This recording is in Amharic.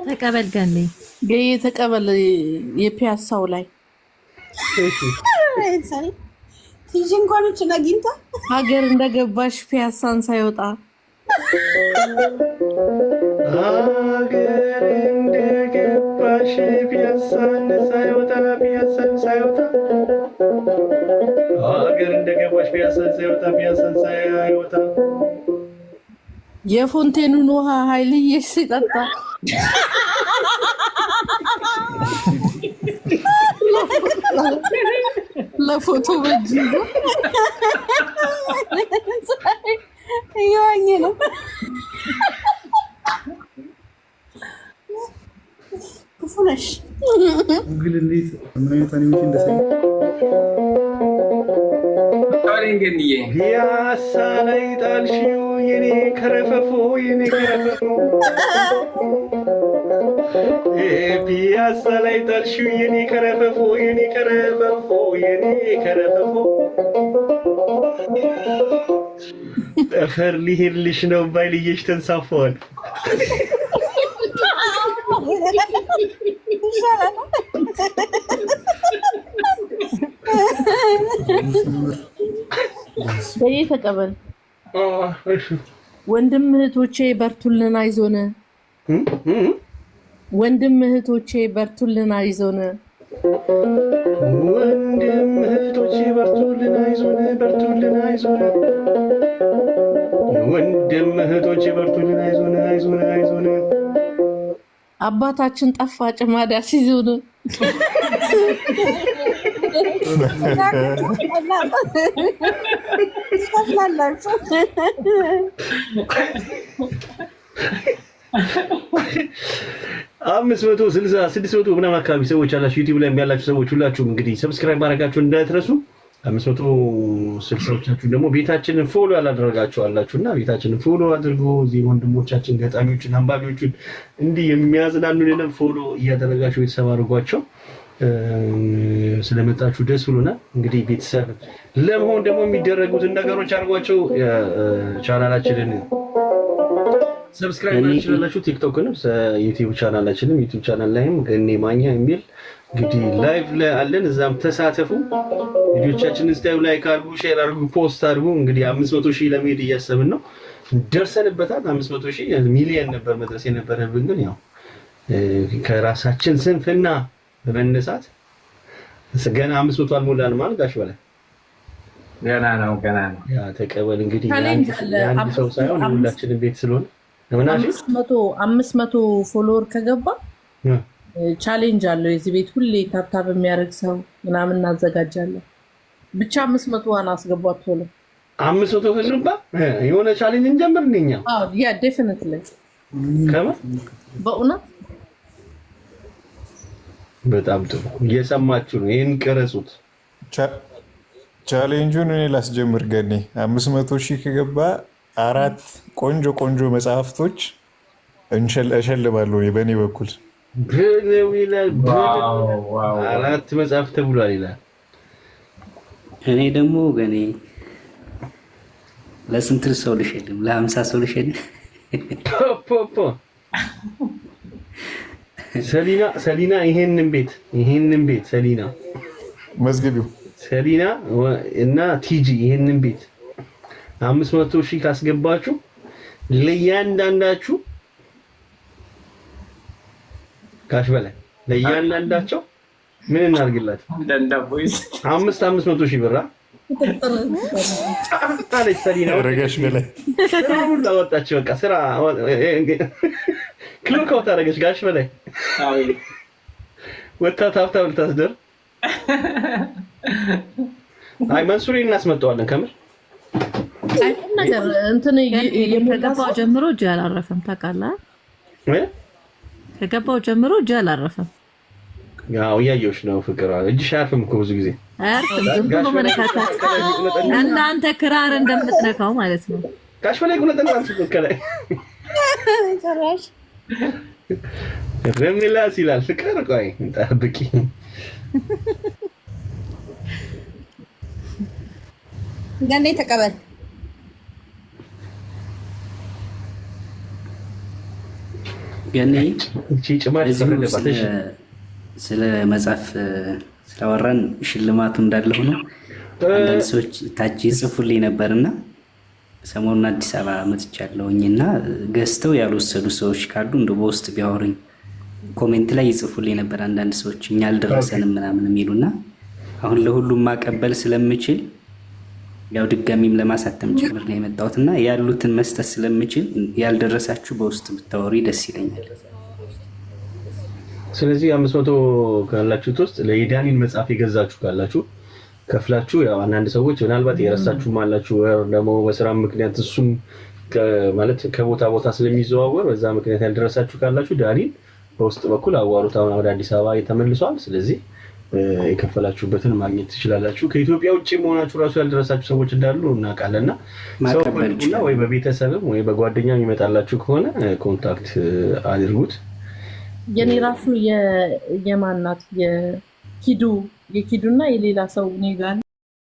ተቀበል ገኔ ተቀበል። የፒያሳው ላይ ቲጂ እንኳን እችን አግኝታ ሀገር እንደገባሽ ፒያሳን ሳይወጣ ሀገር እንደገባሽ ፒያሳን ሳይወጣ ሀገር እንደገባሽ ፒያሳን ሳይወጣ የፎንቴኑን ውሃ ኃይልዬ ሲጠጣ ለፎቶ በጅ እየዋኘ ነው። ክፉ ነሽ ጉግል እንዴት ምን አይነት አኒሜሽን እንደሰራ ፒያሳ ላይ ጣልሽው የኔ ከረፈፎ ፒያሳ ላይ ጣልሽው የኔ ከረፈፎ ጠፈር ሊሄድልሽ ነው ባይልየሽ ተንሳፈዋል። በይ ተቀበል። ወንድም እህቶቼ በርቱልን አይዞን። ወንድም እህቶቼ በርቱልን አይዞን። ወንድም እህቶቼ በርቱልን አይዞን። ወንድም እህቶቼ በርቱልን አይዞን። አባታችን ጠፋ ጭማዳ ሲዞን አምስት 600 ምናምን አካባቢ ሰዎች አላችሁ ዩቲዩብ ላይ ያላችሁ ሰዎች ሁላችሁም እንግዲህ ሰብስክራይብ ማድረጋችሁን እንዳትረሱ። 560ዎቻችሁ ደግሞ ቤታችንን ፎሎ ያላደረጋችሁ አላችሁና ቤታችንን ፎሎ አድርጎ እዚህ ወንድሞቻችን ገጣሚዎችን አንባቢዎችን እንዲህ የሚያዝናኑንን ፎሎ እያደረጋችሁ ቤተሰብ አድርጓቸው። ስለመጣችሁ ደስ ብሎናል። እንግዲህ ቤተሰብ ለመሆን ደግሞ የሚደረጉትን ነገሮች አድርጓቸው። ቻናላችንን ሰብስክራይብ አድርጋችሁ ቲክቶክንም ዩቲዩብ ቻናላችንም ዩቲዩብ ቻናል ላይም ገኔ ማኛ የሚል እንግዲህ ላይቭ ላይ አለን። እዛም ተሳተፉ። ቪዲዮቻችንን ስታዩ ላይክ አድርጉ፣ ሼር አድርጉ፣ ፖስት አድርጉ። እንግዲህ 500,000 ለመሄድ እያሰብን ነው። ደርሰንበታል። 500,000 ሚሊየን ነበር መድረስ የነበረብን ግን ያው ከራሳችን ስንፍና በመነሳት ገና 500 አልሞላንም ማለት ጋሽ በላይ ገና ነው። ያ ተቀበል እንግዲህ አንድ ሰው ሳይሆን ሁላችንም ቤት ስለሆነ 500 ፎሎወር ከገባ ቻሌንጅ አለው የዚህ ቤት ሁሌ ታብታብ የሚያደርግ ሰው ምናምን እናዘጋጃለን። ብቻ 500 አስገቧት ቶሎ 500 ከገባ የሆነ ቻሌንጅ እንጀምር እንደኛ። ያ ዴፊኒትሊ ከማ በእውነት በጣም ጥሩ እየሰማችሁ ነው። ይሄን ቀረጹት። ቻሌንጁን እኔ ላስጀምር ገኔ 500,000 ከገባ 4 ቆንጆ መጽሐፍቶች እሸልማለሁ በእኔ በኩል። ብለው ይላል 4 መጽሐፍ ተብሏል ይላል። እኔ ደግሞ ገኔ ለስንት ሰው ልሸልም? ለ50 ሰው ልሸልም። ሰሊና ይሄንን ቤት ሰሊና መዝግቢው ሰሊና እና ቲጂ ይሄንን ቤት 500,000 ካስገባችሁ ለእያንዳንዳችሁ ካሽ በላይ ለእያንዳንዳቸው ምን እናድርግላችሁ? 500,000 ብር አለች ሰሊና። ረጋሽ በላይ ስራውን ላወጣች በቃ ስራ ክሎክ አውት አደረገች። ጋሽ በላይ ወጣት ሀብታም ልታስደር። አይ መንሱሪ እናስመጣዋለን ከምር ነገር እንትን ከገባው ጀምሮ እጅ አላረፈም። ታውቃለህ? ከገባው ጀምሮ እጅ አላረፈም። ያው እያየሁሽ ነው ፍቅር። እጅሽ አያርፍም እኮ ብዙ ጊዜ ዝም ብሎ መነካካት። እናንተ ክራር እንደምትነካው ማለት ነው። ጋሽ በላይ ጉነጠንጣን ከላይ ጭራሽ ረሚላስ ይላል ፍቅር። ቆይ እንጠብቂ። ገኔ ተቀበል። ገኔ እቺ ጭማት ተፈረደባት። እሺ ስለ መጽሐፍ ስላወራን ሽልማቱ እንዳለ ሆኖ አንዳንድ ሰዎች ታች ይጽፉልኝ ነበርና ሰሞኑን አዲስ አበባ መጥቻለሁኝና ገዝተው ያልወሰዱ ሰዎች ካሉ እንደው በውስጥ ቢያወሩኝ ኮሜንት ላይ ይጽፉልኝ ነበር አንዳንድ ሰዎች እኛ አልደረሰንም ምናምን የሚሉና አሁን ለሁሉም ማቀበል ስለምችል ያው ድጋሚም ለማሳተም ጭምር ነው የመጣሁትና ያሉትን መስጠት ስለምችል ያልደረሳችሁ በውስጥ ብታወሩ ደስ ይለኛል። ስለዚህ 500 ካላችሁት ውስጥ ለኢዳኒን መጽሐፍ የገዛችሁ ካላችሁ ከፍላችሁ ያው አንዳንድ ሰዎች ምናልባት የረሳችሁ ማላችሁ ወር ደግሞ በስራ ምክንያት እሱም ማለት ከቦታ ቦታ ስለሚዘዋወር በዛ ምክንያት ያልደረሳችሁ ካላችሁ ዳኒን በውስጥ በኩል አዋሩት። አሁን ወደ አዲስ አበባ ተመልሷል። ስለዚህ የከፈላችሁበትን ማግኘት ትችላላችሁ። ከኢትዮጵያ ውጪ መሆናችሁ ራሱ ያልደረሳችሁ ሰዎች እንዳሉ እናውቃለንና ሰው ፈልጉና ወይ በቤተሰብም ወይ በጓደኛም ይመጣላችሁ ከሆነ ኮንታክት አድርጉት። የኔ ራሱ የማናት የኪዱና የሌላ ሰው እኔ ጋር